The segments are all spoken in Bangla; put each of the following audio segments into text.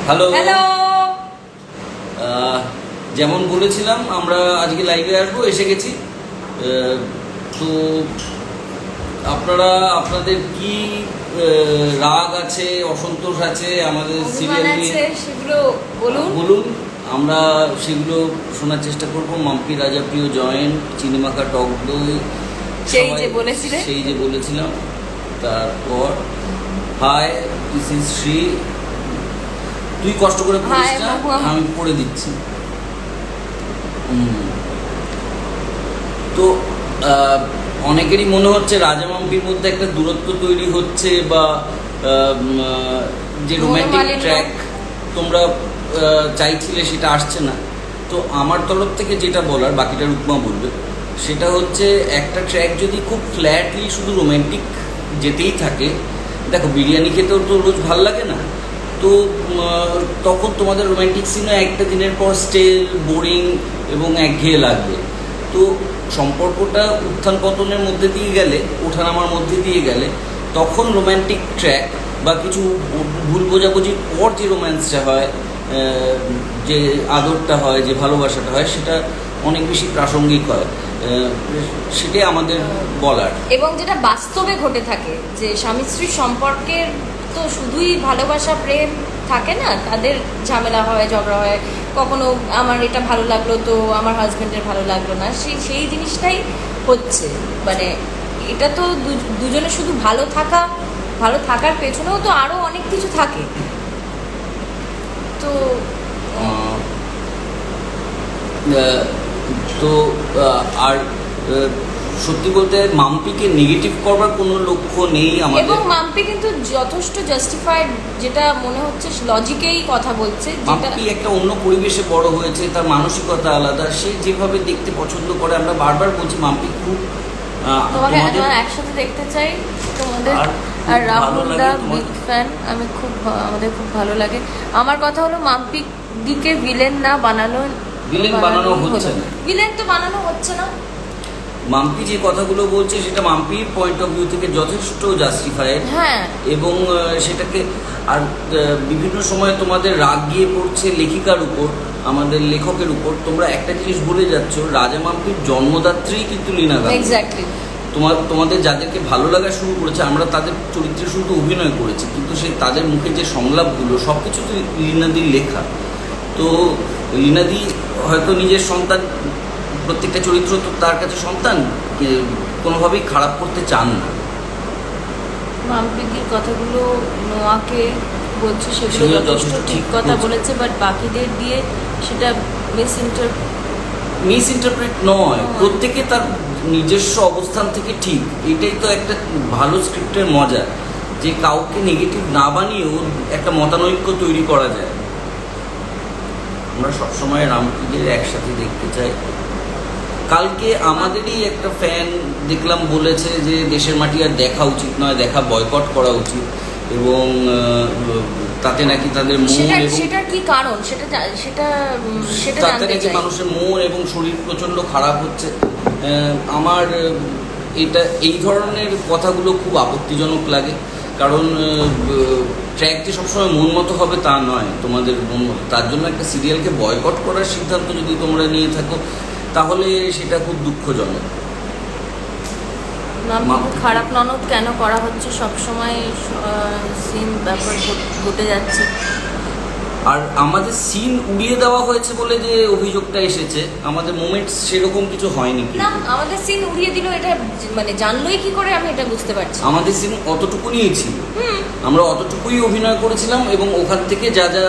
Hello hello. যেমন বলেছিলাম আমরা আজকে লাইভে আসবো, এসে গেছি। তো আপনারা আপনাদের কি রাগ আছে, অসন্তোষ আছে আমাদের সিরিয়াল নিয়ে সেগুলো বলুন বলুন, আমরা সেগুলো শোনার চেষ্টা করব। মাম্পি রাজাপ্রিয় জয়েন্ট, চিনিমাখা টক দই, সেই যে বলেছিলাম। তারপর হাই, দিস ইজ শ্রী। তুই কষ্ট করে পড়িস না, আমি পড়ে দিচ্ছি। তো অনেকেরই মনে হচ্ছে রাজা মাম্পির মধ্যে একটা দূরত্ব তৈরি হচ্ছে, বা যে রোম্যান্টিক ট্র্যাক তোমরা চাইছিলে সেটা আসছে না। তো আমার তরফ থেকে যেটা বলার, বাকিটা রুকমা বলবে, সেটা হচ্ছে একটা ট্র্যাক যদি খুব ফ্ল্যাটলি শুধু রোম্যান্টিক যেতেই থাকে, দেখো বিরিয়ানি খেতেও তো রোজ ভাল লাগে না, তো তখন তোমাদের রোম্যান্টিক সিনও একটা দিনের পর স্টেল, বোরিং এবং একঘেয়ে লাগবে। তো সম্পর্কটা উত্থান পতনের মধ্যে দিয়ে গেলে, ওঠানামার মধ্যে দিয়ে গেলে, তখন রোম্যান্টিক ট্র্যাক বা কিছু ভুল বোঝাবুঝির পর যে রোম্যান্সটা হয়, যে আদরটা হয়, যে ভালোবাসাটা হয়, সেটা অনেক বেশি প্রাসঙ্গিক হয়। সেটাই আমাদের বলার। এবং যেটা বাস্তবে ঘটে থাকে, যে স্বামী স্ত্রীর সম্পর্কের তো শুধুই ভালোবাসা প্রেম থাকে না, তাদের ঝামেলা হয়, ঝগড়া হয়, কখনো আমার এটা ভালো লাগলো তো আমার হাজবেন্ডের ভালো লাগলো না, সেই জিনিসটাই হচ্ছে। মানে এটা তো দুজনে শুধু ভালো থাকার পেছনেও তো আরো অনেক কিছু থাকে। তো তো আর সত্যি বলতে মাম্পিকে নেগেটিভ করবার কোনো লক্ষ্য নেই আমাদের। এবং মাম্পি কিন্তু যথেষ্ট জাস্টিফাইড, যেটা মনে হচ্ছে লজিকেই কথা বলছে। মাম্পি একটা অন্য পরিবেশে বড় হয়েছে, তার মানসিকতা আলাদা, সে যেভাবে দেখতে পছন্দ করে। আমরা বারবার বলছি মাম্পি খুব তোমাকে একসাথে দেখতে চাই তোমাদের। আর রাহুল দা বিগ ফ্যান, আমাদের খুব ভালো লাগে। আমার কথা হলো মাম্পি দিকে ভিলেন বানানো হচ্ছে না, ভিলেন তো বানানো হচ্ছে না। মাম্পি যে কথাগুলো বলছে সেটা মাম্পির পয়েন্ট অফ ভিউ থেকে যথেষ্ট জাস্টিফাইড। হ্যাঁ, এবং সেটাকে আর বিভিন্ন সময় তোমাদের রাগ গিয়ে পড়ছে লেখিকার উপর, আমাদের লেখকের উপর। তোমরা একটা জিনিস ভুলে যাচ্ছ, রাজা মাম্পির জন্মদাত্রী কিন্তু লীনা গাঙ্গুলি। এক্স্যাক্টলি। তোমাদের যাদেরকে ভালো লাগা শুরু করেছে, আমরা তাদের চরিত্রে শুধু অভিনয় করেছি, কিন্তু তাদের মুখে যে সংলাপগুলো সবকিছু তো লীনাদির লেখা। তো লীনাদি হয়তো নিজের সন্তান, প্রত্যেকটা চরিত্র তো তার কাছে সন্তান, কোনোভাবেই খারাপ করতে চান না। মাম্পিদির কথাগুলো নোয়াকে বলছে, সেগুলো যথেষ্ট ঠিক কথা বলেছে, বাট বাকিদের দিয়ে সেটা মিস ইন্টারপ্রেট নয়, প্রত্যেকে তার নিজস্ব অবস্থান থেকে ঠিক। এটাই তো একটা ভালো স্ক্রিপ্টের মজা, যে কাউকে নেগেটিভ না বানিয়েও একটা মতানৈক্য তৈরি করা যায়। আমরা সবসময় রামপিদের একসাথে দেখতে চাই। কালকে আমাদেরই একটা ফ্যান দেখলাম বলেছে যে দেশের মাটি আর দেখা উচিত নয়, দেখা বয়কট করা উচিত, এবং তাতে নাকি তাদের মন, সেটা কি কারণ, তাতে নাকি মানুষের মন এবং শরীর প্রচণ্ড খারাপ হচ্ছে। আমার এই ধরনের কথাগুলো খুব আপত্তিজনক লাগে, কারণ ট্র্যাক যে সবসময় মন মতো হবে তা নয়, তোমাদের মন মতো। তার জন্য একটা সিরিয়ালকে বয়কট করার সিদ্ধান্ত যদি তোমরা নিয়ে থাকো, তাহলে সেটা খুব দুঃখজনক। খারাপ ননদ কেন করা হচ্ছে, সবসময় সিন ব্যাপার ঘটে যাচ্ছে। আর আমাদের সিন উড়িয়ে দেওয়া হয়েছে বলে যে অভিযোগটা এসেছে, আমাদের মোমেন্টস সেরকম কিছু হয়নি। না, আমাদের সিন উড়িয়ে দিল, এটা মানে জানলোই কি করে, আমি এটা বুঝতে পারছি। আমাদের সিন অতটুকুনি ছিল, আমরা অতটুকুই অভিনয় করেছিলাম, এবং ওখান থেকে যা যা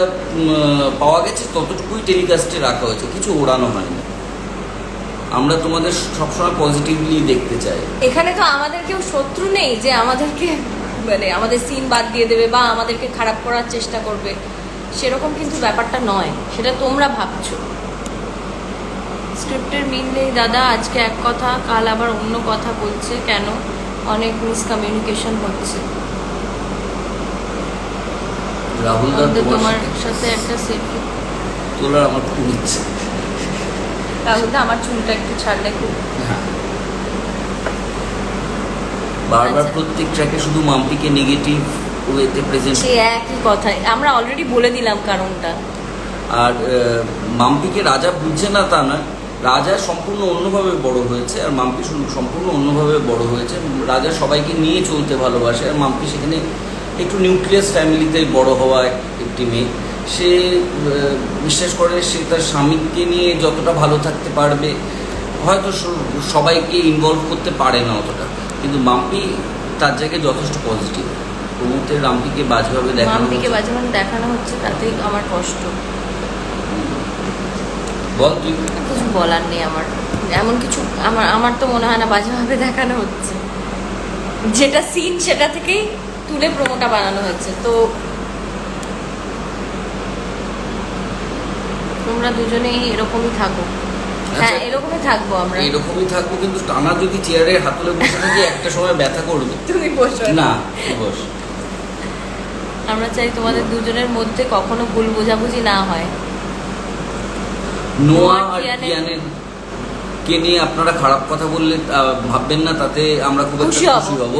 পাওয়া গেছে ততটুকুই টেলিকাস্টে রাখা হয়েছে, কিছু ওড়ানো হয়নি। আমরা তোমাদের সবসময় পজিটিভলি দেখতে চাই। এখানে তো আমাদের কেউ শত্রু নেই যে আমাদেরকে মানে আমাদের সিন বাদ দিয়ে দেবে বা আমাদেরকে খারাপ করার চেষ্টা করবে, সেরকম কিন্তু ব্যাপারটা নয়, সেটা তোমরা ভাবছো। স্ক্রিপ্টের মিল নেই দাদা, আজকে এক কথা কাল আবার অন্য কথা বলছে, কেন? অনেক মিসকমিউনিকেশন হচ্ছে। রাহুল দা, তোমার সাথে একটা সেলফি তোলার আমার খুব ইচ্ছে। রাহুল দা, আমার চুলটা একটু ছাড়লে খুব। বারবার প্রত্যেক ট্র্যাকে শুধু মাম্পিকে নেগেটিভ ওয়েতে প্রেজেন্ট। সে একই কথাই আমরা অলরেডি বলে দিলাম কারণটা। আর মাম্পিকে রাজা বুঝছে না তা না, রাজা সম্পূর্ণ অন্যভাবে বড় হয়েছে আর মাম্পি সম্পূর্ণ অন্যভাবে বড় হয়েছে। রাজা সবাইকে নিয়ে চলতে ভালোবাসে আর মাম্পি সেখানে একটু নিউক্লিয়াস ফ্যামিলিতে বড় হওয়া একটি মেয়ে। সে বিশ্বাস করে সে তার স্বামীকে নিয়ে যতটা ভালো থাকতে পারবে, হয়তো সবাইকে ইনভলভ করতে পারে না অতটা, কিন্তু মাম্পি তার জায়গায় যথেষ্ট পজিটিভ। প্রমুখে রাম্পিকে বাজেভাবে মাম্পিকে বাজেভাবে দেখানো হচ্ছে, তাতেই আমার কষ্ট। বল তুই। কিছু বলার নেই আমার, এমন কিছু আমার তো মনে হয় না বাজেভাবে দেখানো হচ্ছে। যেটা সিন সেটা থেকেই তুলে প্রোমোটা বানানো হয়েছে। তো তোমরা দুজনেই এরকমই থাকো। হ্যাঁ, এরকমই থাকবো আমরা, এরকমই থাকবো, কিন্তু টানা যদি চেয়ারে হাতলে বসে থাকি একটা সময় ব্যথা করবে। তুমি বসো না, বস। আমরা চাই তোমাদের দুজনের মধ্যে কখনো ভুল বোঝাবুঝি না হয়। নোয়া আর কিয়ানের কে নিয়ে আপনারা খারাপ কথা বললে ভাববেন না, তাতে আমরা খুব একটা খুশি হব,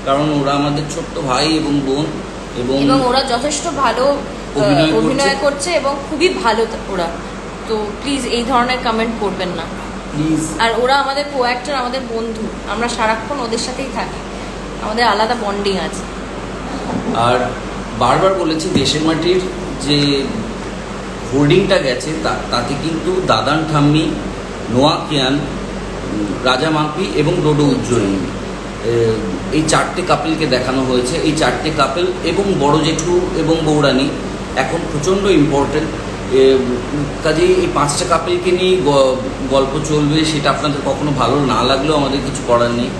কারণ ওরা আমাদের ছোট্ট ভাই এবং বোন, এবং ওরা যথেষ্ট ভালো অভিনয় করছে এবং খুবই ভালো ওরা। তো প্লিজ এই ধরনের কমেন্ট করবেন না প্লিজ। আর ওরা আমাদের কো অ্যাক্টর, আমাদের বন্ধু, আমরা সারাক্ষণ ওদের সাথেই থাকি, আমাদের আলাদা বন্ডিং আছে। আর বারবার বলেছি, দেশের মাটির যে হোর্ডিংটা গেছে তাতে কিন্তু দাদান ঠাম্মি, নোয়া কিয়ান, রাজা মাম্পি এবং ডোডো উজ্জ্বলিনী, এই চারটে কাপেলকে দেখানো হয়েছে। এই চারটে কাপেল এবং বড় জেঠু এবং বৌরানী এখন প্রচণ্ড ইম্পর্টেন্ট। কাজেই এই পাঁচটা কাপেলকে নিয়ে গল্প চলবে, সেটা আপনাদের কখনো ভালো না লাগলেও আমাদের কিছু করার নেই।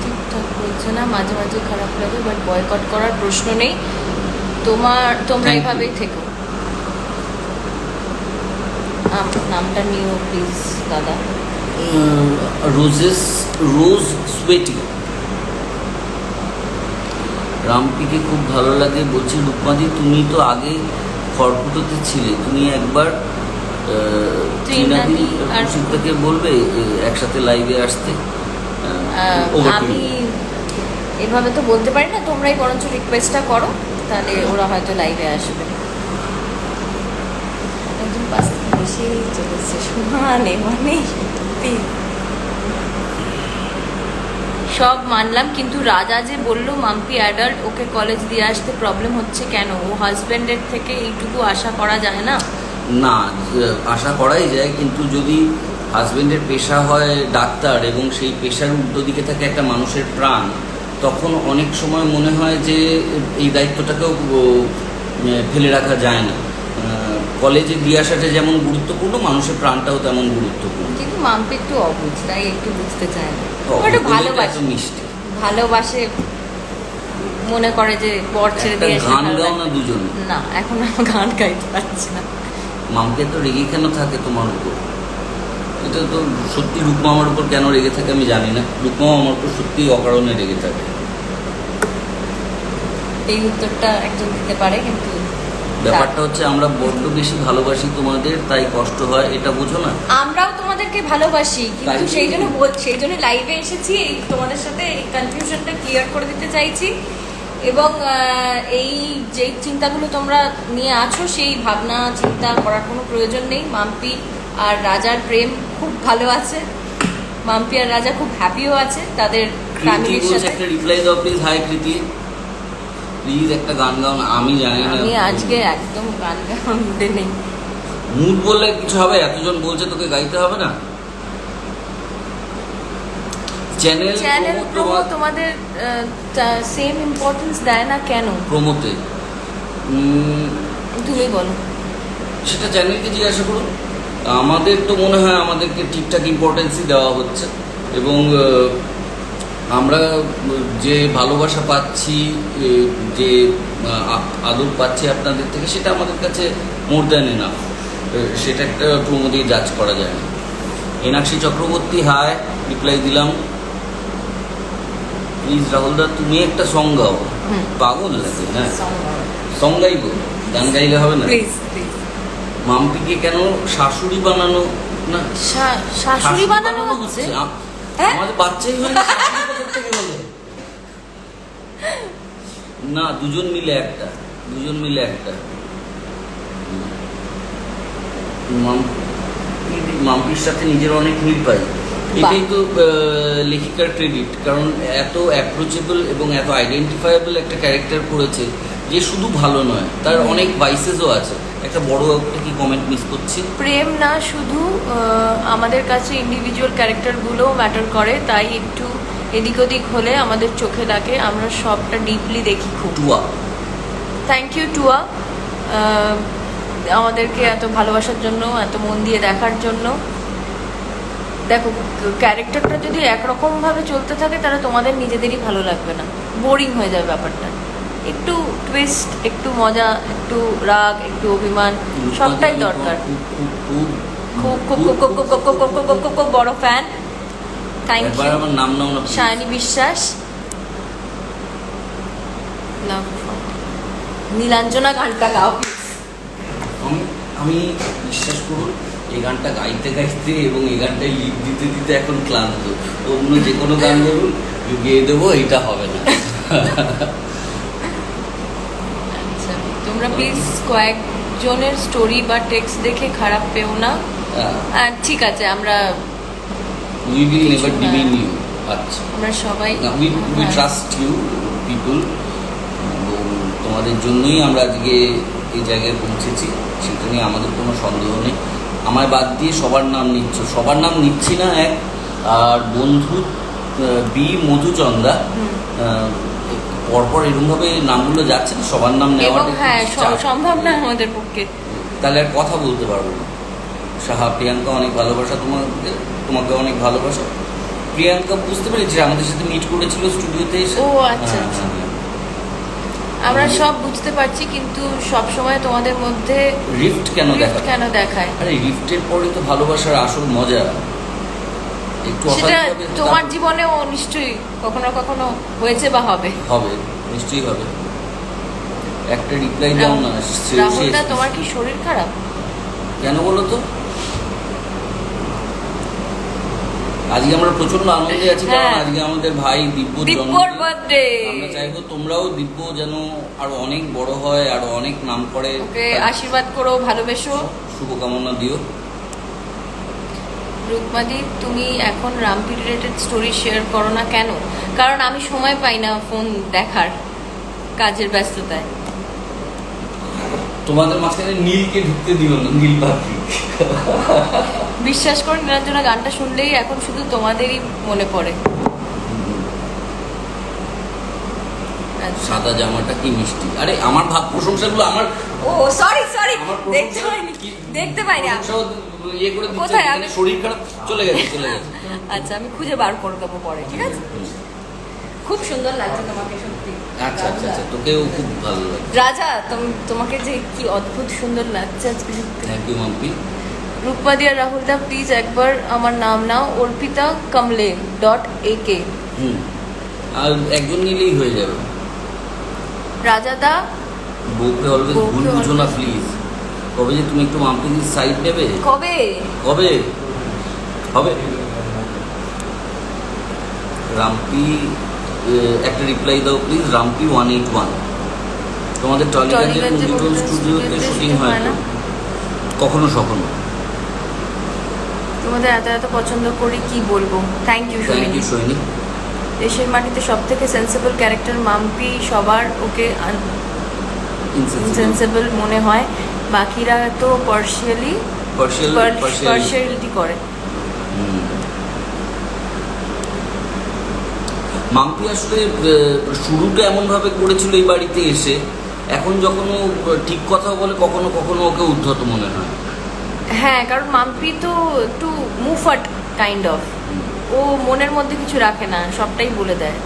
ঠিকঠাক বলছে না, মাঝে মাঝে খারাপ লাগে, বাট বয়কট করার প্রশ্ন নেই। তোমরা এভাবেই থেকো। নামটা নিও প্লিজ দাদা। রোজ সুয়েটি। রাম্পিকে খুব ভালো লাগে। বলছি রূপমাদি, তুমি তো আগে খড়কুটোতে ছিলে, তুমি একবার ত্রিনাদি আর সুচিত্রাকে বলবে একসাথে লাইভে আসতে। আমি এভাবে তো বলতে পারি না, তোমরাই বরঞ্চ রিকোয়েস্টটা করো, তাহলে ওরা হয়তো লাইভে আসবে। একজন পাশ থেকে বেশি চলেছে সমানে, মানে সব মানলাম, কিন্তু রাজা যে বললো মাম্পি অ্যাডাল্ট, ওকে কলেজ দিয়ে আসতে প্রবলেম হচ্ছে কেন? ও হাজব্যান্ডের থেকে এইটুকু আশা করা যায় না? না, আশা করাই যায়, কিন্তু যদি হাজব্যান্ডের পেশা হয় ডাক্তার এবং সেই পেশার উল্টো দিকে থাকে একটা মানুষের প্রাণ, তখন অনেক সময় মনে হয় যে এই দায়িত্বটাকেও ফেলে রাখা যায় না। কলেজে দিয়ে আসাটা যেমন গুরুত্বপূর্ণ, মানুষের প্রাণটাও তেমন গুরুত্বপূর্ণ। কিন্তু মাম্পি একটু অবুঝ, তাই একটু বুঝতে চায় না। একটু ভালোবাসে, মিষ্টি ভালোবাসে, মনে করে যে বর ছেড়ে দিয়ে এসে গান গাও না দুজন। না, এখন আমি গান গাইতে পারছি না। মামকে তো রেগে কেন থাকে তোমার উপর? এটা তো সত্যি রূপমা আমার উপর কেন রেগে থাকে আমি জানি না। রূপমা আমার উপর সত্যি অকারণে রেগে থাকে। এই উত্তরটা একজন দিতে পারে, কিন্তু ব্যাপারটা হচ্ছে আমরা বড্ড বেশি ভালোবাসি তোমাদের, তাই কষ্ট হয়, এটা বোঝো না? আমরাও তোমাদেরকে ভালোবাসি, কিন্তু সেই জন্য লাইভে এসেছি, এই তোমাদের সাথে এই কনফিউশনটা ক্লিয়ার করে দিতে চাইছি। এবং এই যে চিন্তাগুলো তোমরা নিয়ে আছো, সেই ভাবনা চিন্তা করার কোনো প্রয়োজন নেই। মাম্পি আর রাজার প্রেম খুব ভালো আছে, মাম্পি আর রাজা খুব হ্যাপিও আছে তাদের ফ্যামিলির সাথে। একটা রিপ্লাই দাও প্লিজ। হাই কৃতি, প্লিজ একটা গান গাও না। আমি জানি না, আমি আজকে একদম গান গাওয়ার মুডে নেই। মুড বললে কিছু হবে? এতজন বলছে তোকে গাইতে হবে না? চ্যানেল প্রোমো তোমাদের সেম ইম্পর্টেন্স দেয় না কেন প্রোমোতে? তুমি বলো। সেটা চ্যানেলকে জিজ্ঞাসা করুন। আমাদের তো মনে হয় আমাদেরকে ঠিকঠাক ইম্পর্টেন্সই দেওয়া হচ্ছে, এবং আমরা যে ভালোবাসা পাচ্ছি, যে আদর পাচ্ছি আপনাদের থেকে, সেটা আমাদের কাছে মোর দ্যান এনাফ। সেটা একটা প্রোমো দিয়ে জাজ করা যায় না। এনাক্ষী চক্রবর্তী, হাই, রিপ্লাই দিলাম। প্লিজ রাহুলদা, তুমি একটা সং গাও। পাগল লাগে। হ্যাঁ, সং গাইবো, গান গাইলে হবে না? মাম্পিকে কেন শাশুড়ি বানানো? না, শাশুড়ি বানানো হচ্ছে? আমাদের বাচ্চাই হয় না, শাশুড়ি কোথা থেকে হলো? না, দুজন মিলে একটা। মাম্পির সাথে নিজের অনেক মিল পাই। এটাই তো লেখিকার ক্রেডিট, কারণ এত অ্যাপ্রোচেবল এবং এত আইডেন্টিফায়েবল একটা ক্যারেক্টার করেছে যে শুধু ভালো নয়, তার অনেক ভাইসেসও আছে। একটা বড় একটা কি কমেন্ট মিস করছি, প্রেম না শুধু, আমাদের কাছে ইন্ডিভিজুয়াল ক্যারেক্টারগুলোও ম্যাটার করে, তাই একটু এদিক ওদিক হলে আমাদের চোখে লাগে, আমরা সবটা ডিপলি দেখি খুব। টুয়া, থ্যাংক ইউ টুয়া, আমাদেরকে এত ভালোবাসার জন্য, এত মন দিয়ে দেখার জন্য। দেখো, ক্যারেক্টারটা যদি একরকমভাবে চলতে থাকে তাহলে তোমাদের নিজেদেরই ভালো লাগবে না, বোরিং হয়ে যাবে ব্যাপারটা। একটু টুইস্ট, একটু মজা, একটু রাগ, একটু অভিমান, সবটাই দরকার। খুব খুব খুব খুব খুব খুব খুব খুব খুব খুব খুব বড় ফ্যান। Thank you. আমার নাম নাও না, সায়নী বিশ্বাস, লাভ। নীলাঞ্জনা গানটা গাও। আমি বিশ্বাস করুন, এই গানটা গাইতে গাইতে এবং এই গানটাই লিপ দিতে দিতে এখন ক্লান্ত। অন্য যে কোনো গান বলুন গিয়ে দেবো, এটা হবে না। আচ্ছা, তোমরা প্লিজ কয়েকজনের স্টোরি বা টেক্সট দেখে খারাপ পেও না। আর ঠিক আছে, আমরা we will never demean you. আচ্ছা, আমরা সবাই উই ট্রাস্ট ইউ পিপল, এবং তোমাদের জন্যই আমরা আজকে এই জায়গায় পৌঁছেছি, সেটা নিয়ে আমাদের কোনো সন্দেহ নেই। আমায় বাদ দিয়ে সবার নাম নিচ্ছ, সবার নাম নিচ্ছি না। এক আর বন্ধু বি মধুচন্দ্রা, পরপর এরকমভাবে নামগুলো যাচ্ছে না, সবার নাম নেওয়া হ্যাঁ সম্ভব না আমাদের পক্ষে, তাহলে আর কথা বলতে পারবো না। সাহা, প্রিয়াঙ্কা অনেক ভালোবাসা তোমাকে, তোমাকে অনেক ভালোবাসা। প্রিয়াঙ্কা বুঝতে পেরেছি, আমাদের সাথে মিট করেছিল স্টুডিওতে এসে। ও আচ্ছা আচ্ছা, আমরা সব বুঝতে পারছি, কিন্তু সব সময় তোমাদের মধ্যে রিফট কেন দেখায়? আরে রিফটের পরে তো ভালোবাসার আসল মজা। একটু সেটা তোমার জীবনেও নিশ্চয়ই কখনো কখনো হয়েছে বা হবে। নিশ্চয়ই হবে। একটা রিপ্লাই দাও না। রাহুলদা, তোমার কি শরীর খারাপ? কেন বলো তো? আজকে আমরা প্রচন্ড আনন্দে আছি, কারণ আজকে আমাদের ভাই দিব্যর বার্থডে। আমরা চাইবো তোমরাও দিব্য যেন আরো অনেক বড় হয়, আরো অনেক নাম করে। ওকে আশীর্বাদ করো, ভালোবেসো, শুভকামনা দিও। রূপমাদি, তুমি এখন রামপি রিলেটেড স্টোরি শেয়ার করো না কেন? কারণ আমি সময় পাই না ফোন দেখার, কাজের ব্যস্ততায়। তোমাদের মাঝখানে নীলকে ঢুকতে দিও না, নীল পাখি। বিশ্বাস করো, নীলাঞ্জনা গানটা শুনলেই এখন শুধু তোমাদেরই মনে পড়ে। সাদা জামাটা কি মিষ্টি। আরে আমার ভাব প্রশংসাগুলো আমার, ও সরি দেখতে পাইনি। ইয়ে করে দিচ্ছে, শরীর খারাপ চলে গেছে। আচ্ছা, আমি খুঁজে বার করে দেবো পরে, ঠিক আছে? খুব সুন্দর লাগছে তোমাকে সত্যি। আচ্ছা, তোকেও খুব ভালো লাগছে। রাজা, তোমাকে যে কি অদ্ভুত সুন্দর লাগছে আজকে। Thank you Mampi. রূপমাদি আর রাহুলদা, প্লিজ একবার আমার নাম নাও, অর্পিতা kamle.ak। আর একজন নিলেই হয়ে যাবে। রাজাদা, বউকে অলওয়েজ ভুল বুঝো না প্লিজ। কবে যে তুমি একটু মাম্পির সাইড নেবে? কবে হবে? রাম্পি, একটা রিপ্লাই দাও প্লিজ। রাম্পি 181, তোমাদের টলিগঞ্জের স্টুডিওতে শুটিং হয় না? কখনো তোমাদের এত পছন্দ করি, কি বলবো। Thank you Saini. দেশের মাটিতে সব থেকে সেন্সেবল ক্যারেক্টার মাম্পি, সবার ওকে ইনসেন্সেবল মনে হয়, বাকিরা তো পার্শিয়ালিটি করে। মাম্পি আসলে শুরুটা এমনভাবে করেছিল এই বাড়িতে এসে, এখন যখন ও ঠিক কথা বলে কখনো কখনো ওকে উদ্ধত মনে হয়। হ্যাঁ, কারণ মাম্পি তো একটু মুফাট কাইন্ড অফ, ও মনের মধ্যে কিছু রাখে না, সবটাই বলে দেয়।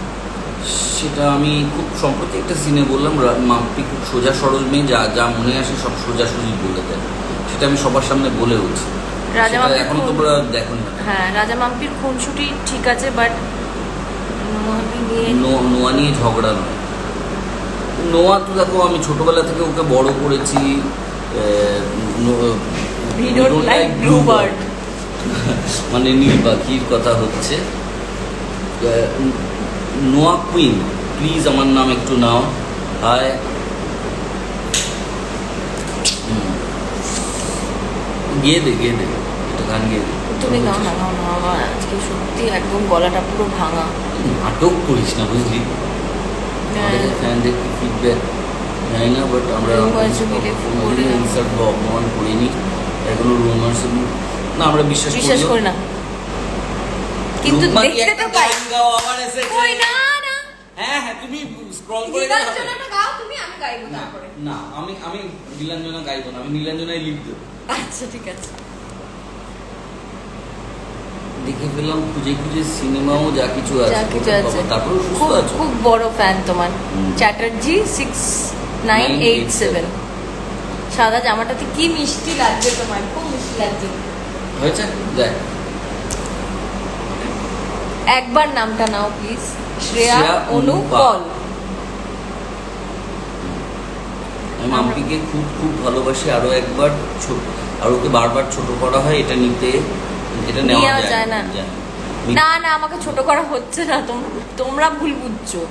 সেটা আমি খুব সম্প্রতি একটা সিনে বললাম, মাম্পি খুব সোজা সরল মেয়ে, যা মনে আসে সব সোজাসুজি বলে দেয়। সেটা আমি সবার সামনে বলে উঠছি। এখন তোমরা দেখো না। হ্যাঁ, রাজা মাম্পির খুনসুটি ঠিক আছে, বাট নোয়া নিয়ে ঝগড়া নয়। নোয়া তো দেখো, আমি ছোটবেলা থেকে ওকে বড় করেছি। মানে নীল পাখির কথা হচ্ছে। নোয়া কুইন, প্লিজ আমার নাম একটু নাও। হায় গিয়ে দে একটা গান গিয়ে দে। তুমি গাও না আমার আজকে সত্যি একদম গলাটা পুরো ভাঙা। নাটক করিস না বুঝলি, আমাদের ফ্যানদের কি ফিডব্যাক জানি না, বাট আমরা ইনসাল্ট বা অপমান করিনি এখনো। রুমার্স না আমরা বিশ্বাস করি না, কিন্তু দেখতে তো পাই। কই না না, হ্যাঁ তুমি স্ক্রল করে দাও। নীলাঞ্জনাটা গাও তুমি, আমি গাইবো তারপরে। না আমি নীলাঞ্জনা গাইবো না, আমি নীলাঞ্জনাই লিখব। আচ্ছা ঠিক আছে। দেখে ফেললাম খুঁজে সিনেমাও যা কিছু আছে, তারপর সুস্থ আছো। খুব বড় ফ্যান তোমার। চ্যাটার্জি 6987। সাদা জামাটাতে কি মিষ্টি লাগছে তোমার, খুব মিষ্টি লাগছে। হয়েছে দেখ একবার নামটা নাও প্লিজ। শ্রেয়া অনু পল। আমি মাম্পিকে খুব খুব ভালোবাসি। আরো একবার ছোট, আর ওকে বারবার ছোট করা হয়, এটা নিতে এটা নেওয়া যায় না। না না আমাকে ছোট করা হচ্ছে না, তোমরা ভুল বুঝছো।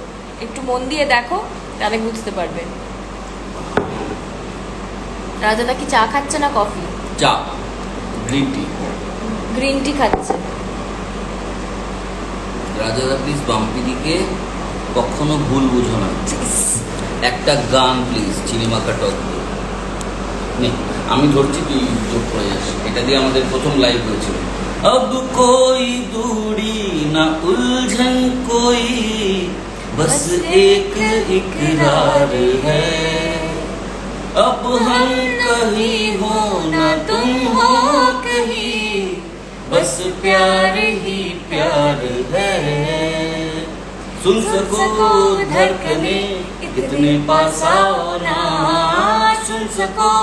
একটু মন দিয়ে দেখো তাহলে বুঝতে পারবে। রাজাদা কি চা খাচ্ছে না কফি? চা, গ্রিন টি খাচ্ছে। রাজাদা প্লিজ বাম্পিদিকে কখনো ভুল বুঝো না। একটা গান প্লিজ, চিনিমাখা টক নে, আমি ধরছি তুই যোগ করে যাস। এটা দিয়ে আমাদের প্রথম লাইভ হয়েছিল। अब कोई दूरी ना उलझन कोई, बस एक इकरार है। अब हम कहीं हो ना तुम हो कहीं, बस प्यार ही प्यार है। सुन सको धड़कने इतने पास आओ ना, सुन सको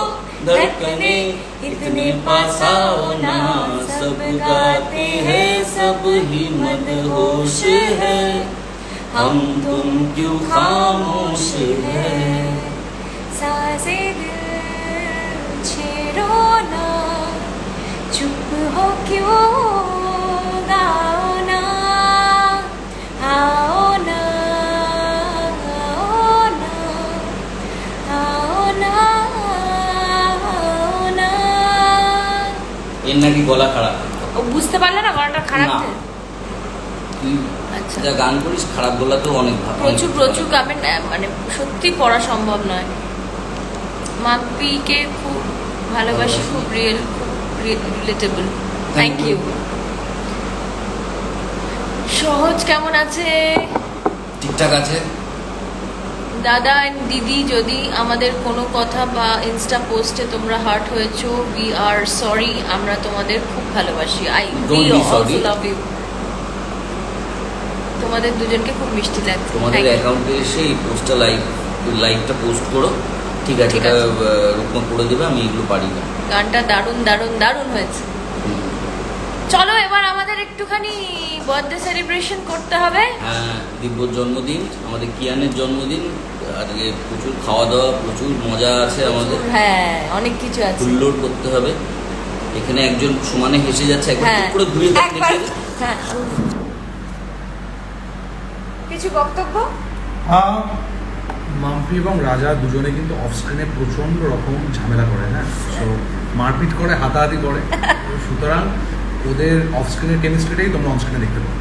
धड़कने इतने पास आओ ना। सब गाते हैं सब ही मदहोश है, हम तुम क्यों खामोश है। साज़े दिल छेड़ो ना, चुप हो क्यों गाओ ना, आओ ना आओ ना आओ ना आओ ना। এর নাকি গলা খারাপ। ও বুঝতে পারলে না গলাটা খারাপ? আচ্ছা যা গান করিস খারাপ গলা তো অনেক ভালো। প্রচুর গাবেন, মানে সত্যি পড়া সম্ভব নয়। মাম্পিকে খুব ভালোবাসি, খুব রিলেটেবল। Thank you. সহজ কেমন আছে? ঠিকঠাক আছে। দাদা দিদি, যদি আমাদের কোনো কথা বা ইনস্টা পোস্টে তোমরা হার্ট হয়েছো, উই আর সরি। আমরা তোমাদের খুব ভালোবাসি। We also love you. তোমাদের দুজনকে খুব মিষ্টি লাগছে। তোমাদের অ্যাকাউন্টে এসে এই পোস্টটা লাইভটা পোস্ট করো, ঠিক আছে? এটা রূপমা করে দেবে, আমি এগুলো পারি না। গানটা দারুণ হয়েছে। চলো এবার আমাদের একটুখানি বার্থডে সেলিব্রেশন করতে হবে। হ্যাঁ, দিব্যর জন্মদিন, আমাদের কিয়ানের জন্মদিন। আজকে প্রচুর খাওয়া দাওয়া, প্রচুর মজা আছে আমাদের। হ্যাঁ অনেক কিছু আছে, হুল্লোড় করতে হবে। এখানে একজন সমানে হেসে যাচ্ছে, একবার করে ঘুরে একবার। হ্যাঁ কিছু বক্তব্য? মাম্পি এবং রাজা দুজনে কিন্তু অফ স্ক্রিনে প্রচন্ড রকম ঝামেলা করে, হ্যাঁ, তো মারপিট করে, হাতাহাতি করে। সুতরাং ওদের অফ স্ক্রিনের কেমিস্ট্রিটাই তোমরা অন স্ক্রিনে দেখতে পাবো।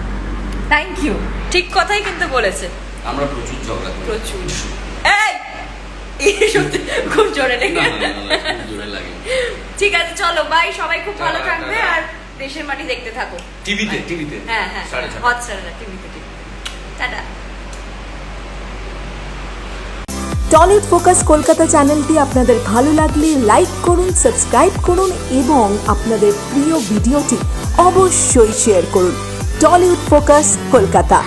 থ্যাংক ইউ, ঠিক কথাই কিন্তু বলেছে। আমরা প্রচুর ঝগড়া করি, প্রচুর। এই সত্যি খুব জোরে লেগে লাগে। ঠিক আছে চলো বাই, সবাই খুব ভালো থাকবে। আর দেশের মাটি দেখতে থাকো টিভিতে। হ্যাঁ হটস্টারে, টিভিতে। টাটা। টলিউড ফোকাস কলকাতা চ্যানেলটি আপনাদের ভালো লাগলে লাইক করুন, সাবস্ক্রাইব করুন এবং আপনাদের প্রিয় ভিডিওটি অবশ্যই শেয়ার করুন। Tollywood focus Kolkata.